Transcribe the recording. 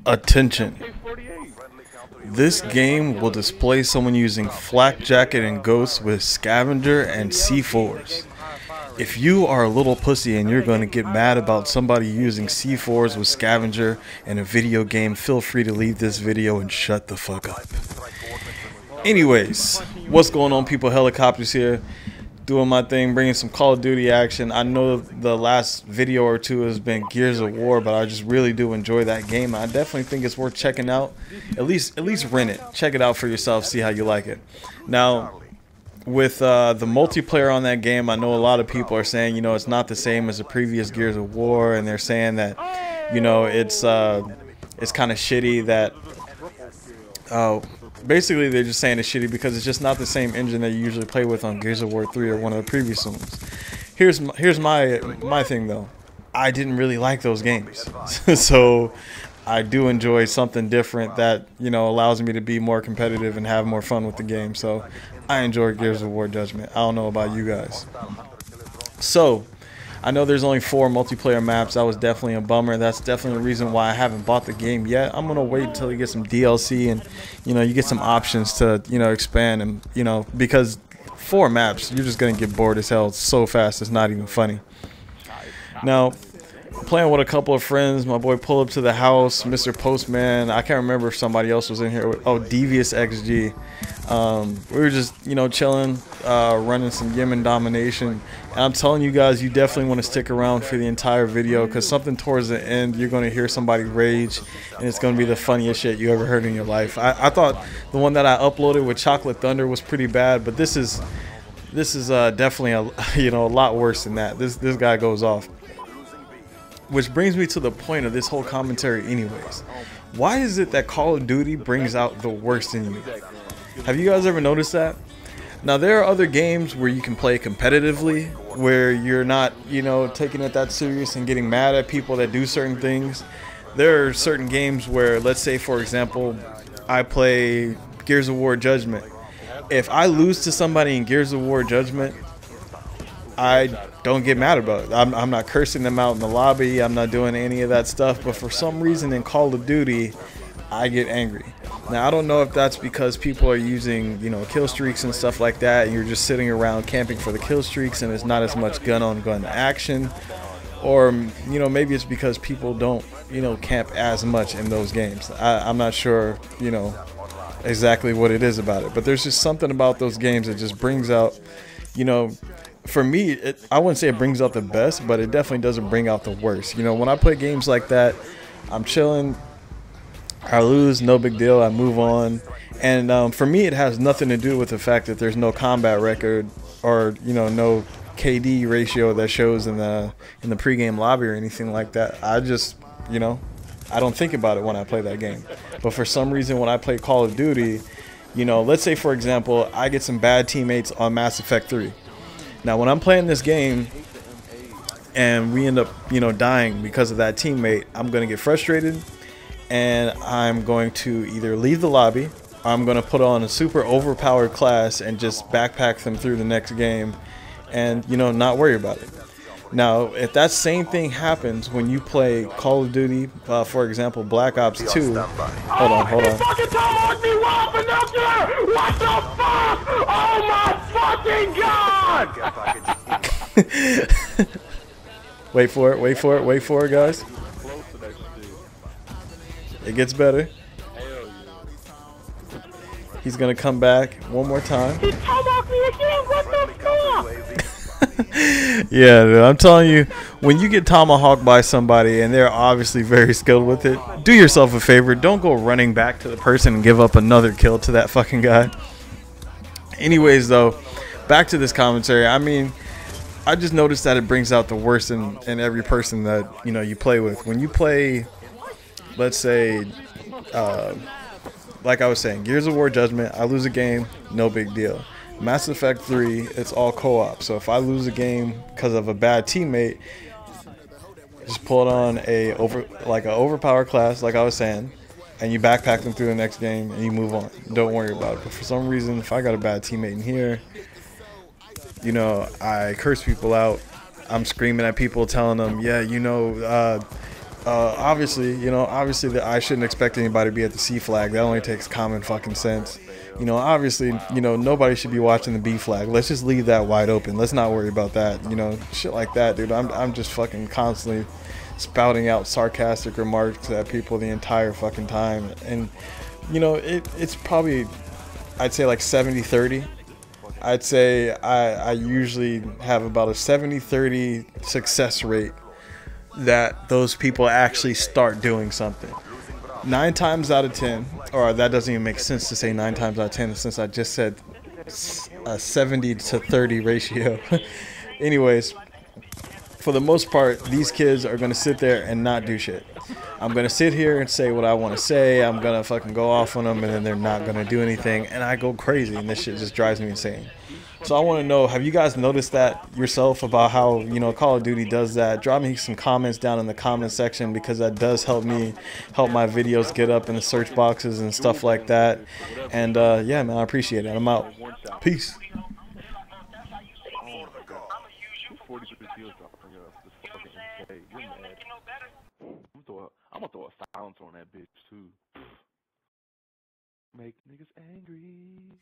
Attention. This game will display someone using flak jacket and ghosts with scavenger and C4s. If you are a little pussy and you're going to get mad about somebody using C4s with scavenger in a video game, feel free to leave this video and shut the fuck up. Anyways, what's going on, people? Helicopters here, doing my thing, bringing some Call of Duty action. I know the last video or two has been Gears of War, but I just really do enjoy that game. I definitely think it's worth checking out. At least rent it. Check it out for yourself, see how you like it. Now, with the multiplayer on that game, I know a lot of people are saying, you know, it's not the same as the previous Gears of War, and they're saying that, you know, it's kind of shitty that. Basically, they're just saying it's shitty because it's just not the same engine that you usually play with on Gears of War 3 or one of the previous ones. Here's my thing though. I didn't really like those games, so I do enjoy something different that, you know, allows me to be more competitive and have more fun with the game. So I enjoy Gears of War Judgment. I don't know about you guys. So I know there's only 4 multiplayer maps. That was definitely a bummer. That's definitely the reason why I haven't bought the game yet. I'm gonna wait until you get some DLC and, you know, you get some options to, you know, expand, and, you know, because 4 maps, you're just gonna get bored as hell so fast it's not even funny. Now, playing with a couple of friends, my boy pulled up to the house, Mr. Postman. I can't remember if somebody else was in here. Oh, Devious XG. We were just, you know, chilling, running some Yemen domination. And I'm telling you guys, you definitely want to stick around for the entire video, because something towards the end, you're going to hear somebody rage, and it's going to be the funniest shit you ever heard in your life. I thought the one that I uploaded with Chocolate Thunder was pretty bad, but this is definitely a lot worse than that. This guy goes off. Which brings me to the point of this whole commentary anyways. Why is it that Call of Duty brings out the worst in you? Have you guys ever noticed that? Now, there are other games where you can play competitively, where you're not, you know, taking it that serious and getting mad at people that do certain things. There are certain games where, let's say, for example, I play Gears of War Judgment. If I lose to somebody in Gears of War Judgment, I don't get mad about it. I'm not cursing them out in the lobby. I'm not doing any of that stuff. But for some reason in Call of Duty, I get angry. Now, I don't know if that's because people are using, you know, kill streaks and stuff like that, and you're just sitting around camping for the kill streaks and there's not as much gun-on-gun action. Or, you know, maybe it's because people don't, you know, camp as much in those games. I'm not sure, you know, exactly what it is about it. But there's just something about those games that just brings out, you know, for me, I wouldn't say it brings out the best, but it definitely doesn't bring out the worst. You know, when I play games like that, I'm chilling, I lose, no big deal, I move on. And for me, it has nothing to do with the fact that there's no combat record or, you know, no KD ratio that shows in the pregame lobby or anything like that. I just, you know, I don't think about it when I play that game. But for some reason, when I play Call of Duty, you know, let's say, for example, I get some bad teammates on Mass Effect 3. Now, when I'm playing this game and we end up, you know, dying because of that teammate, I'm going to get frustrated, and I'm going to either leave the lobby, or I'm going to put on a super overpowered class and just backpack them through the next game and, you know, not worry about it. Now, if that same thing happens when you play Call of Duty, for example, Black Ops 2. Hold on. What the fuck? Oh my fucking god! Wait for it, guys. It gets better. He's gonna come back one more time. He tomahawked me again. What the fuck? Yeah, dude, I'm telling you, when you get tomahawked by somebody and they're obviously very skilled with it, do yourself a favor. Don't go running back to the person and give up another kill to that fucking guy. Anyways, though, back to this commentary. I mean, I just noticed that it brings out the worst in every person that, you know, you play with. When you play, let's say, like I was saying, Gears of War Judgment, I lose a game, no big deal. Mass Effect 3, it's all co-op. So if I lose a game because of a bad teammate, just pull it on an overpowered class, like I was saying, and you backpack them through the next game and you move on. Don't worry about it. But for some reason, if I got a bad teammate in here, you know, I curse people out. I'm screaming at people, telling them, yeah, you know, Obviously, obviously that I shouldn't expect anybody to be at the C flag. That only takes common fucking sense. Obviously, nobody should be watching the B flag. Let's just leave that wide open. Let's not worry about that. Shit like that, dude. I'm just fucking constantly spouting out sarcastic remarks at people the entire fucking time. And, it's probably, I'd say like 70-30. I'd say I usually have about a 70-30 success rate that those people actually start doing something. 9 times out of 10, or that doesn't even make sense to say 9 times out of 10 since I just said a 70-30 ratio. Anyways, for the most part, these kids are going to sit there and not do shit. I'm going to sit here and say what I want to say. I'm going to fucking go off on them, and then they're not going to do anything. And I go crazy, and this shit just drives me insane. So I want to know, have you guys noticed that yourself about how, Call of Duty does that? Drop me some comments down in the comment section, because that does help me help my videos get up in the search boxes and stuff like that. And yeah, man, I appreciate it. I'm out. Peace. I'm gonna throw a silence on that bitch too. Make niggas angry.